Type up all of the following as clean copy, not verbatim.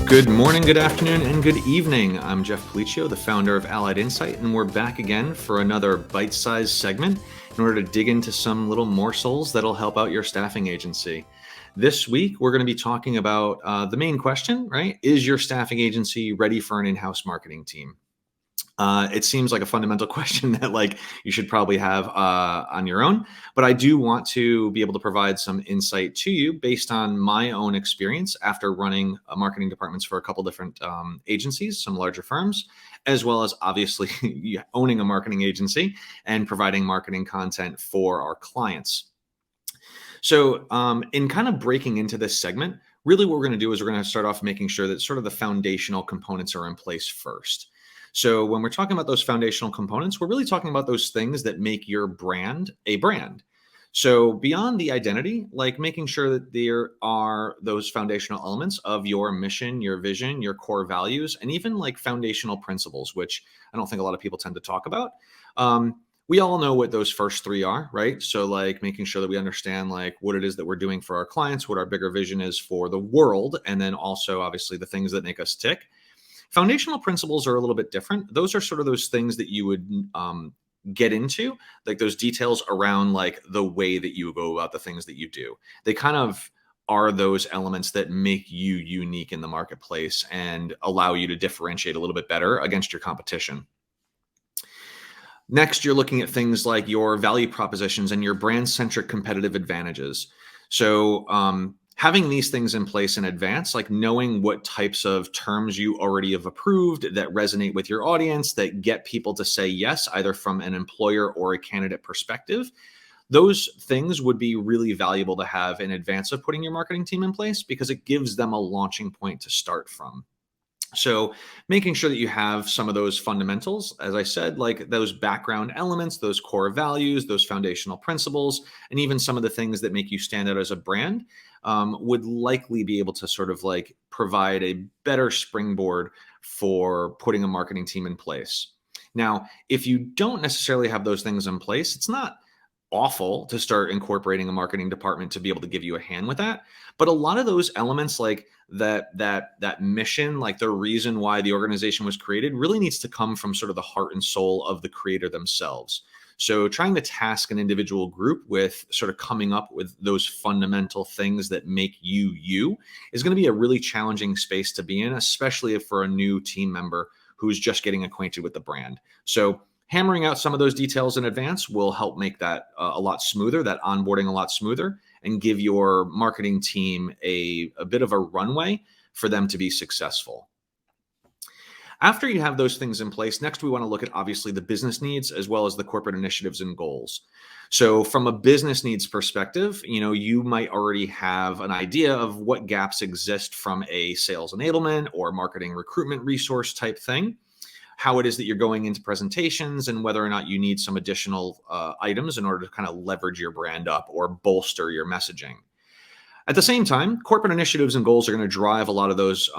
Good morning, good afternoon, and good evening. I'm Jeff Policio, the founder of Allied Insight, and we're back again for another bite-sized segment in order to dig into some little morsels that'll help out your staffing agency. This week, we're going to be talking about the main question, right? Is your staffing agency ready for an in-house marketing team? It seems like a fundamental question that you should probably have on your own, but I do want to be able to provide some insight to you based on my own experience after running marketing departments for a couple different agencies, some larger firms, as well as obviously owning a marketing agency and providing marketing content for our clients. So, in kind of breaking into this segment, really what we're going to do is we're going to start off making sure that sort of the foundational components are in place first. So when we're talking about those foundational components, we're really talking about those things that make your brand a brand. So beyond the identity, like making sure that there are those foundational elements of your mission, your vision, your core values, and even like foundational principles, which I don't think a lot of people tend to talk about. We all know what those first three are, right? So like making sure that we understand like what it is that we're doing for our clients, what our bigger vision is for the world, and then also obviously the things that make us tick. Foundational principles are a little bit different. Those are sort of those things that you would get into, like those details around like the way that you go about the things that you do. They kind of are those elements that make you unique in the marketplace and allow you to differentiate a little bit better against your competition. Next, you're looking at things like your value propositions and your brand-centric competitive advantages. So, having these things in place in advance, like knowing what types of terms you already have approved that resonate with your audience, that get people to say yes, either from an employer or a candidate perspective, those things would be really valuable to have in advance of putting your marketing team in place because it gives them a launching point to start from. So making sure that you have some of those fundamentals, as I said, like those background elements, those core values, those foundational principles, and even some of the things that make you stand out as a brand would likely be able to sort of like provide a better springboard for putting a marketing team in place. Now, if you don't necessarily have those things in place, it's not awful to start incorporating a marketing department to be able to give you a hand with that. But a lot of those elements, like that mission, like the reason why the organization was created, really needs to come from sort of the heart and soul of the creator themselves. So trying to task an individual group with sort of coming up with those fundamental things that make you you is going to be a really challenging space to be in, especially if for a new team member who's just getting acquainted with the brand. So hammering out some of those details in advance will help make that a lot smoother, that onboarding a lot smoother, and give your marketing team a bit of a runway for them to be successful. After you have those things in place, next we want to look at obviously the business needs as well as the corporate initiatives and goals. So from a business needs perspective, you might already have an idea of what gaps exist from a sales enablement or marketing recruitment resource type thing, how it is that you're going into presentations, and whether or not you need some additional items in order to kind of leverage your brand up or bolster your messaging. At the same time, corporate initiatives and goals are going to drive a lot of those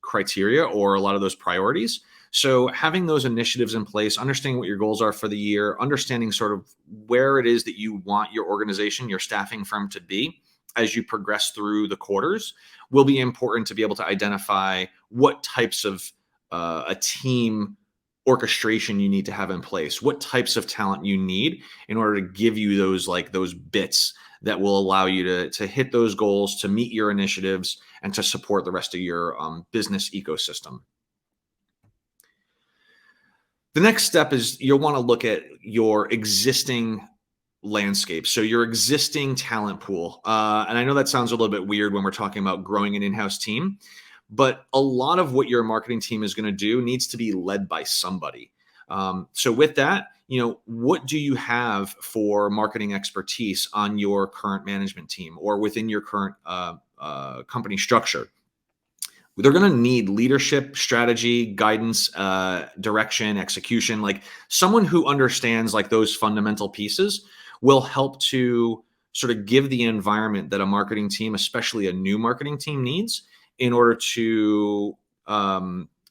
criteria or a lot of those priorities. So having those initiatives in place, understanding what your goals are for the year, understanding sort of where it is that you want your organization, your staffing firm to be as you progress through the quarters will be important to be able to identify what types of a team orchestration you need to have in place, what types of talent you need in order to give you those bits that will allow you to hit those goals, to meet your initiatives, and to support the rest of your business ecosystem. The next step is you'll want to look at your existing landscape. So your existing talent pool. And I know that sounds a little bit weird when we're talking about growing an in-house team, but a lot of what your marketing team is going to do needs to be led by somebody. So with that, what do you have for marketing expertise on your current management team or within your current company structure? They're going to need leadership, strategy, guidance, direction, execution. Like someone who understands like those fundamental pieces will help to sort of give the environment that a marketing team, especially a new marketing team, needs in order to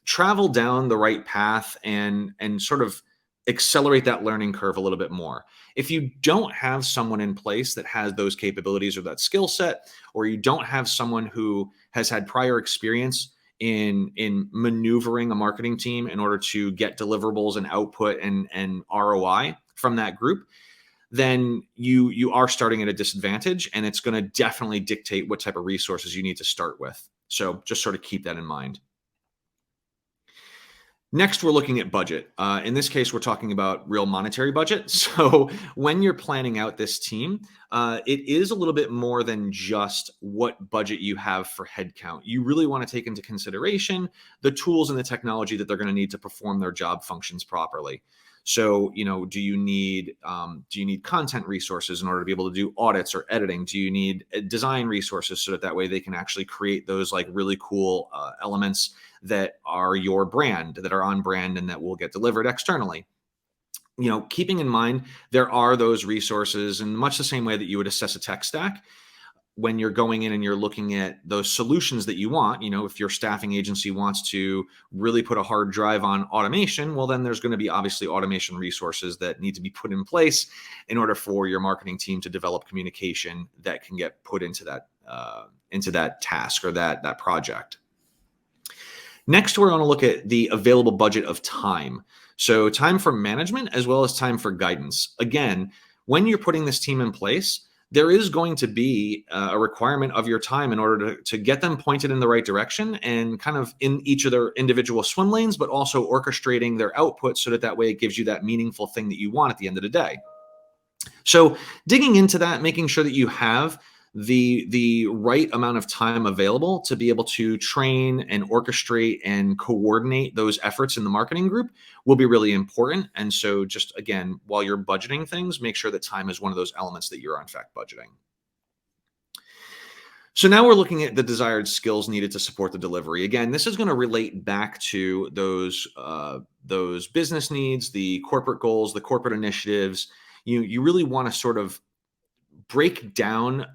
travel down the right path and sort of accelerate that learning curve a little bit more. If you don't have someone in place that has those capabilities or that skill set, or you don't have someone who has had prior experience in maneuvering a marketing team in order to get deliverables and output and ROI from that group, then you are starting at a disadvantage, and it's going to definitely dictate what type of resources you need to start with. So just sort of keep that in mind. Next, we're looking at budget. In this case, we're talking about real monetary budget. So when you're planning out this team, it is a little bit more than just what budget you have for headcount. You really want to take into consideration the tools and the technology that they're going to need to perform their job functions properly. So, do you need content resources in order to be able to do audits or editing? Do you need design resources so that way they can actually create those like really cool elements that are your brand, that are on brand, and that will get delivered externally? Keeping in mind there are those resources, in much the same way that you would assess a tech stack. When you're going in and you're looking at those solutions that you want, if your staffing agency wants to really put a hard drive on automation, well, then there's going to be obviously automation resources that need to be put in place in order for your marketing team to develop communication that can get put into that task or that project. Next, we're going to look at the available budget of time. So time for management as well as time for guidance. Again, when you're putting this team in place, there is going to be a requirement of your time in order to get them pointed in the right direction and kind of in each of their individual swim lanes, but also orchestrating their output so that way it gives you that meaningful thing that you want at the end of the day. So digging into that, making sure that you have the right amount of time available to be able to train and orchestrate and coordinate those efforts in the marketing group will be really important. And so just again, while you're budgeting things, make sure that time is one of those elements that you're in fact budgeting. So now we're looking at the desired skills needed to support the delivery. Again, this is going to relate back to those business needs, the corporate goals, the corporate initiatives. You really want to sort of break down,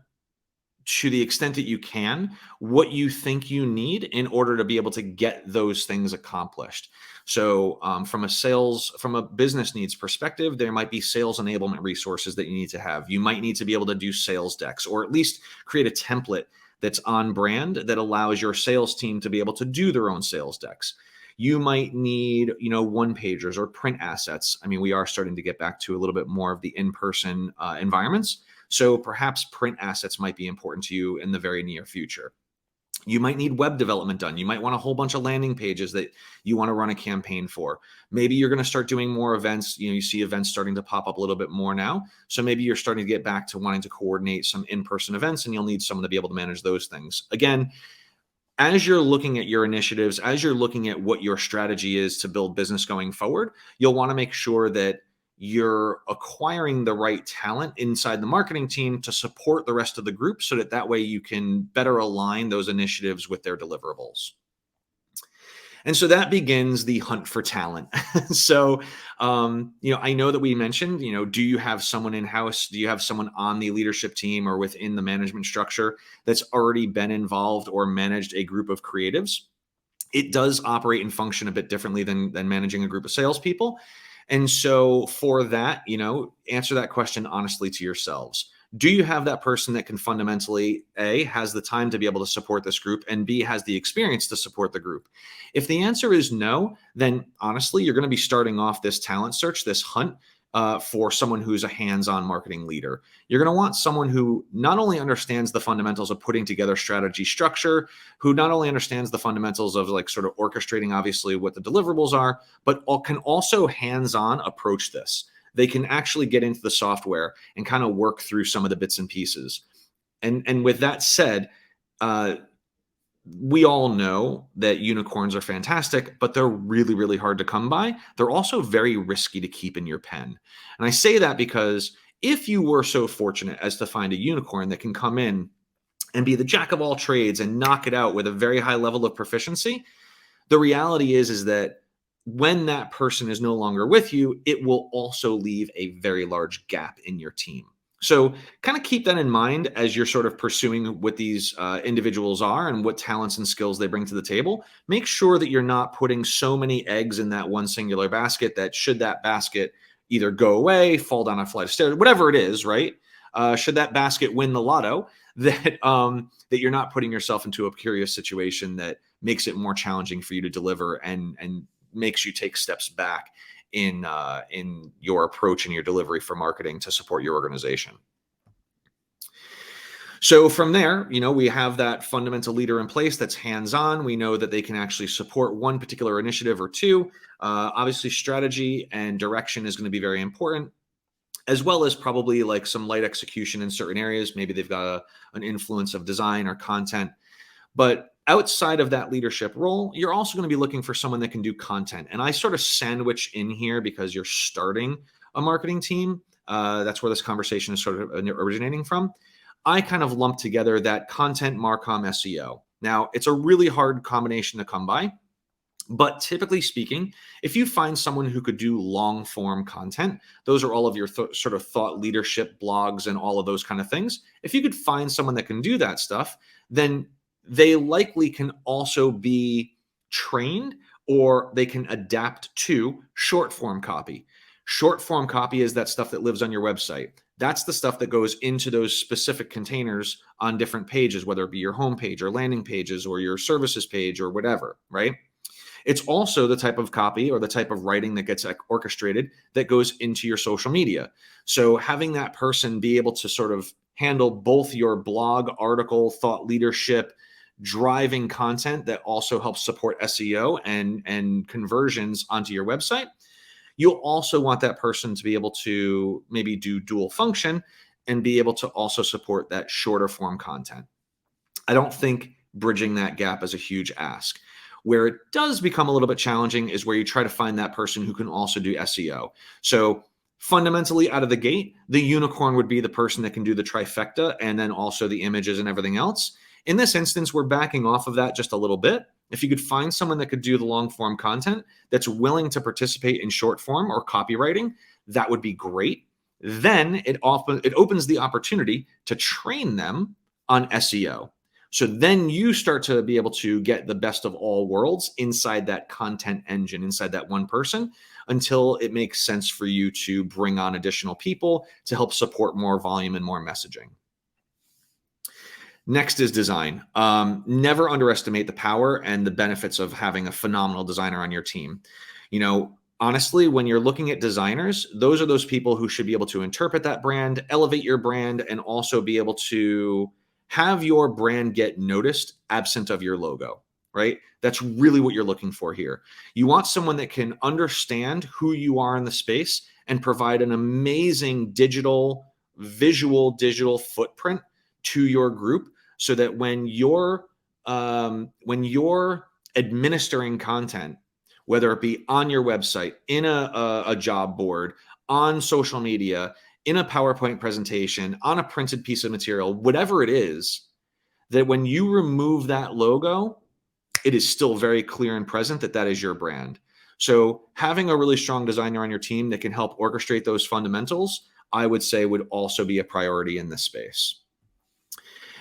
to the extent that you can, what you think you need in order to be able to get those things accomplished. So from a business needs perspective, there might be sales enablement resources that you need to have. You might need to be able to do sales decks, or at least create a template that's on brand that allows your sales team to be able to do their own sales decks. You might need, one pagers or print assets. I mean, we are starting to get back to a little bit more of the in-person environments. So perhaps print assets might be important to you in the very near future. You might need web development done. You might want a whole bunch of landing pages that you want to run a campaign for. Maybe you're going to start doing more events. You see events starting to pop up a little bit more now. So maybe you're starting to get back to wanting to coordinate some in-person events, and you'll need someone to be able to manage those things. Again, as you're looking at your initiatives, as you're looking at what your strategy is to build business going forward, you'll want to make sure that you're acquiring the right talent inside the marketing team to support the rest of the group so that way you can better align those initiatives with their deliverables. And so that begins the hunt for talent. So, I know that we mentioned, do you have someone in-house? Do you have someone on the leadership team or within the management structure that's already been involved or managed a group of creatives? It does operate and function a bit differently than managing a group of salespeople. And so for that, answer that question honestly to yourselves. Do you have that person that can fundamentally, A, has the time to be able to support this group, and B, has the experience to support the group? If the answer is no, then honestly, you're going to be starting off this talent search, this hunt, for someone who's a hands-on marketing leader. You're going to want someone who not only understands the fundamentals of putting together strategy structure, who not only understands the fundamentals of like sort of orchestrating, obviously, what the deliverables are, but can also hands-on approach this. They can actually get into the software and kind of work through some of the bits and pieces. And with that said, we all know that unicorns are fantastic, but they're really, really hard to come by. They're also very risky to keep in your pen. And I say that because if you were so fortunate as to find a unicorn that can come in and be the jack of all trades and knock it out with a very high level of proficiency, the reality is that when that person is no longer with you, it will also leave a very large gap in your team. So kind of keep that in mind as you're sort of pursuing what these individuals are and what talents and skills they bring to the table. Make sure that you're not putting so many eggs in that one singular basket that should that basket either go away, fall down a flight of stairs, whatever it is, right? Should that basket win the lotto, that you're not putting yourself into a precarious situation that makes it more challenging for you to deliver and makes you take steps back in your approach and your delivery for marketing to support your organization. So from there, we have that fundamental leader in place that's hands-on. We know that they can actually support one particular initiative or two. Obviously, strategy and direction is going to be very important, as well as probably like some light execution in certain areas. Maybe they've got an influence of design or content. But outside of that leadership role, you're also going to be looking for someone that can do content. And I sort of sandwich in here because you're starting a marketing team. That's where this conversation is sort of originating from. I kind of lump together that content, Marcom, SEO. Now, it's a really hard combination to come by. But typically speaking, if you find someone who could do long form content, those are all of your sort of thought leadership blogs and all of those kind of things. If you could find someone that can do that stuff, then they likely can also be trained or they can adapt to short form copy. Short form copy is that stuff that lives on your website. That's the stuff that goes into those specific containers on different pages, whether it be your homepage or landing pages or your services page or whatever, right? It's also the type of copy or the type of writing that gets orchestrated that goes into your social media. So having that person be able to sort of handle both your blog, article, thought leadership, driving content that also helps support SEO and conversions onto your website. You'll also want that person to be able to maybe do dual function and be able to also support that shorter form content. I don't think bridging that gap is a huge ask. Where it does become a little bit challenging is where you try to find that person who can also do SEO. So fundamentally out of the gate, the unicorn would be the person that can do the trifecta and then also the images and everything else. In this instance, we're backing off of that just a little bit. If you could find someone that could do the long form content that's willing to participate in short form or copywriting, that would be great. Then it opens the opportunity to train them on SEO. So then you start to be able to get the best of all worlds inside that content engine, inside that one person, until it makes sense for you to bring on additional people to help support more volume and more messaging. Next is design. Never underestimate the power and the benefits of having a phenomenal designer on your team. Honestly, when you're looking at designers, those are those people who should be able to interpret that brand, elevate your brand, and also be able to have your brand get noticed absent of your logo, right? That's really what you're looking for here. You want someone that can understand who you are in the space and provide an amazing visual digital footprint to your group so that when you're administering content, whether it be on your website, in a job board, on social media, in a PowerPoint presentation, on a printed piece of material, whatever it is, that when you remove that logo, it is still very clear and present that that is your brand. So having a really strong designer on your team that can help orchestrate those fundamentals, I would say would also be a priority in this space.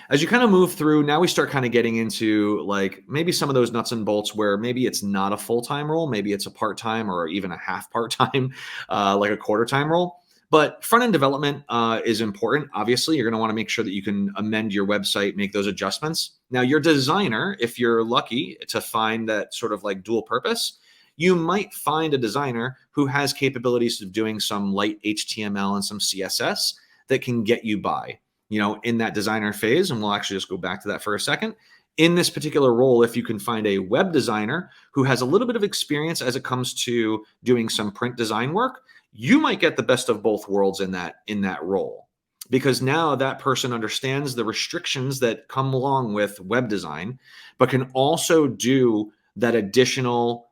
As you kind of move through, now we start kind of getting into like maybe some of those nuts and bolts where maybe it's not a full-time role, maybe it's a part-time or even a half part-time, like a quarter-time role. But front-end development is important. Obviously, you're going to want to make sure that you can amend your website, make those adjustments. Now, your designer, if you're lucky to find that sort of like dual purpose, you might find a designer who has capabilities of doing some light HTML and some CSS that can get you by, in that designer phase. And we'll actually just go back to that for a second. In this particular role, if you can find a web designer who has a little bit of experience as it comes to doing some print design work, you might get the best of both worlds in that role, because now that person understands the restrictions that come along with web design, but can also do that additional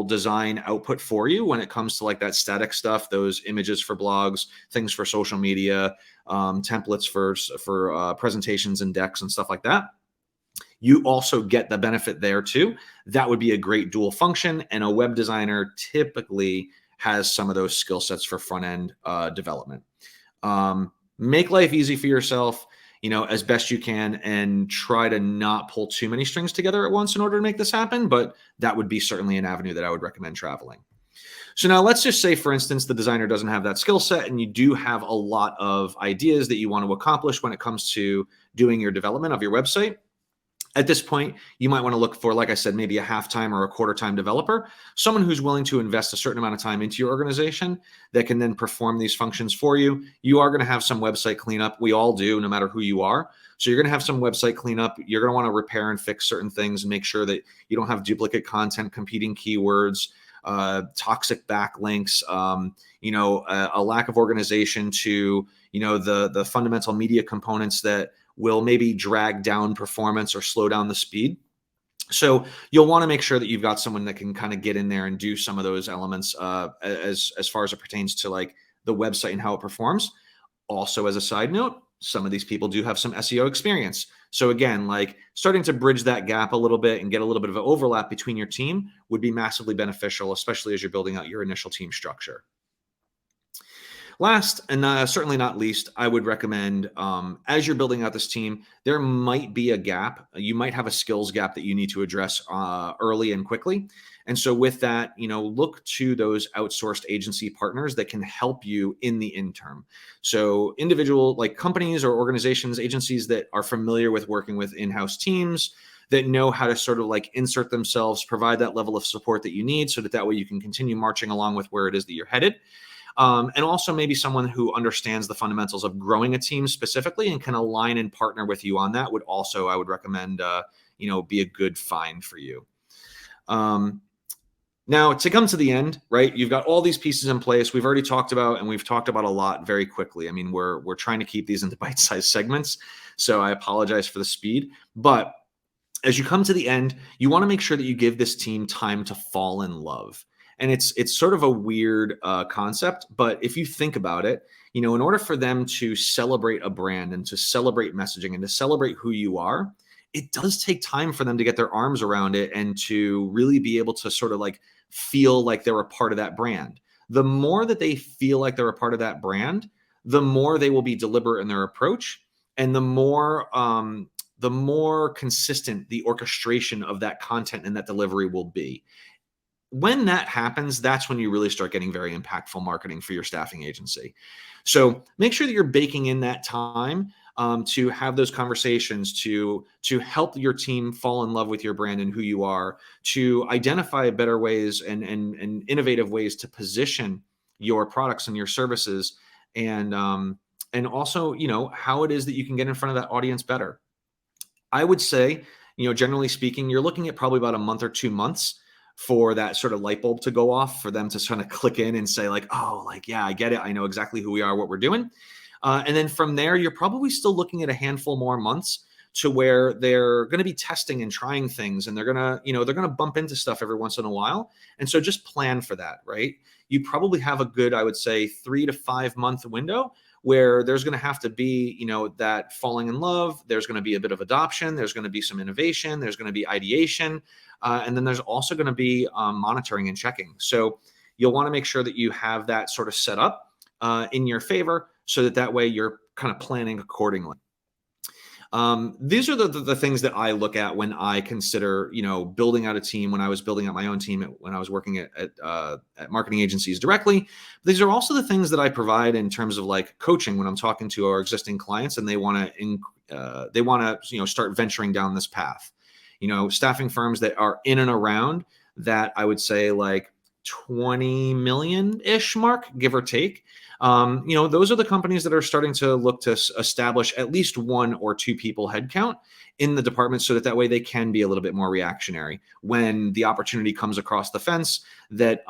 design output for you when it comes to like that static stuff, those images for blogs, things for social media, templates for presentations and decks and stuff like that. You also get the benefit there too. That would be a great dual function, and a web designer typically has some of those skill sets for front end development. Make life easy for yourself, as best you can, and try to not pull too many strings together at once in order to make this happen. But that would be certainly an avenue that I would recommend traveling. So now let's just say, for instance, the designer doesn't have that skill set and you do have a lot of ideas that you want to accomplish when it comes to doing your development of your website. At this point, you might want to look for, like I said, maybe a half-time or a quarter-time developer, someone who's willing to invest a certain amount of time into your organization that can then perform these functions for you. You are going to have some website cleanup. We all do, no matter who you are. So you're going to have some website cleanup. You're going to want to repair and fix certain things and make sure that you don't have duplicate content, competing keywords, toxic backlinks, a lack of organization to, the fundamental media components that will maybe drag down performance or slow down the speed. So you'll want to make sure that you've got someone that can kind of get in there and do some of those elements as far as it pertains to like the website and how it performs. Also, as a side note, some of these people do have some SEO experience. So again, like starting to bridge that gap a little bit and get a little bit of an overlap between your team would be massively beneficial, especially as you're building out your initial team structure. Last, and certainly not least, I would recommend as you're building out this team, there might be a gap. You might have a skills gap that you need to address early and quickly. And so with that, look to those outsourced agency partners that can help you in the interim. So individual like companies or organizations, agencies that are familiar with working with in-house teams, that know how to sort of like insert themselves, provide that level of support that you need so that way you can continue marching along with where it is that you're headed. And also maybe someone who understands the fundamentals of growing a team specifically and can align and partner with you on that would also, I would recommend, be a good find for you. Now, to come to the end, right, you've got all these pieces in place. We've already talked about, and we've talked about a lot very quickly. I mean, we're trying to keep these into bite-sized segments, so I apologize for the speed. But as you come to the end, you want to make sure that you give this team time to fall in love. And it's sort of a weird concept, but if you think about it, in order for them to celebrate a brand and to celebrate messaging and to celebrate who you are, it does take time for them to get their arms around it and to really be able to sort of like feel like they're a part of that brand. The more that they feel like they're a part of that brand, the more they will be deliberate in their approach, and the more consistent the orchestration of that content and that delivery will be. When that happens, that's when you really start getting very impactful marketing for your staffing agency. So make sure that you're baking in that time to have those conversations, to help your team fall in love with your brand and who you are, to identify better ways and innovative ways to position your products and your services, and also how it is that you can get in front of that audience better. I would say, generally speaking, you're looking at probably about a month or 2 months for that sort of light bulb to go off, for them to kind of click in and say like, oh, like, yeah, I get it. I know exactly who we are, what we're doing. And then from there, you're probably still looking at a handful more months to where they're going to be testing and trying things, and they're going to bump into stuff every once in a while. And so just plan for that, right? You probably have a good, I would say, 3 to 5 month window where there's going to have to be, that falling in love. There's going to be a bit of adoption. There's going to be some innovation. There's going to be ideation. And then there's also going to be monitoring and checking. So you'll want to make sure that you have that sort of set up in your favor so that way you're kind of planning accordingly. These are the things that I look at when I consider, building out a team. When I was building out my own team, when I was working at marketing agencies directly, these are also the things that I provide in terms of like coaching when I'm talking to our existing clients and they want to start venturing down this path. Staffing firms that are in and around that, I would say like 20 million-ish mark, give or take. Those are the companies that are starting to look to establish at least 1 or 2 people headcount in the department so that way they can be a little bit more reactionary when the opportunity comes across the fence that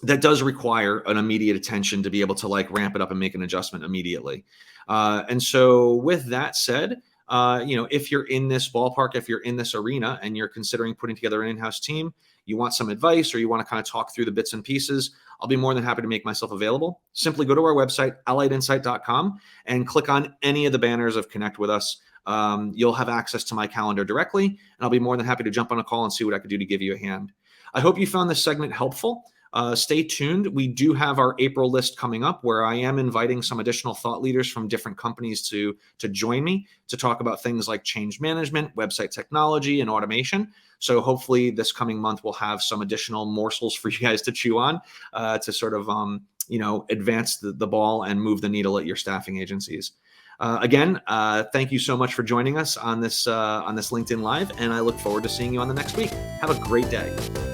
does require an immediate attention to be able to like ramp it up and make an adjustment immediately. And so with that said, if you're in this ballpark, if you're in this arena and you're considering putting together an in-house team, you want some advice or you want to kind of talk through the bits and pieces, I'll be more than happy to make myself available. Simply go to our website, alliedinsight.com, and click on any of the banners of Connect with Us. You'll have access to my calendar directly, and I'll be more than happy to jump on a call and see what I could do to give you a hand. I hope you found this segment helpful. stay tuned. We do have our April list coming up where I am inviting some additional thought leaders from different companies to join me to talk about things like change management, website technology, and automation. So hopefully this coming month we'll have some additional morsels for you guys to chew on to sort of advance the ball and move the needle at your staffing agencies. Again, thank you so much for joining us on this LinkedIn Live, and I look forward to seeing you on the next week. Have a great day.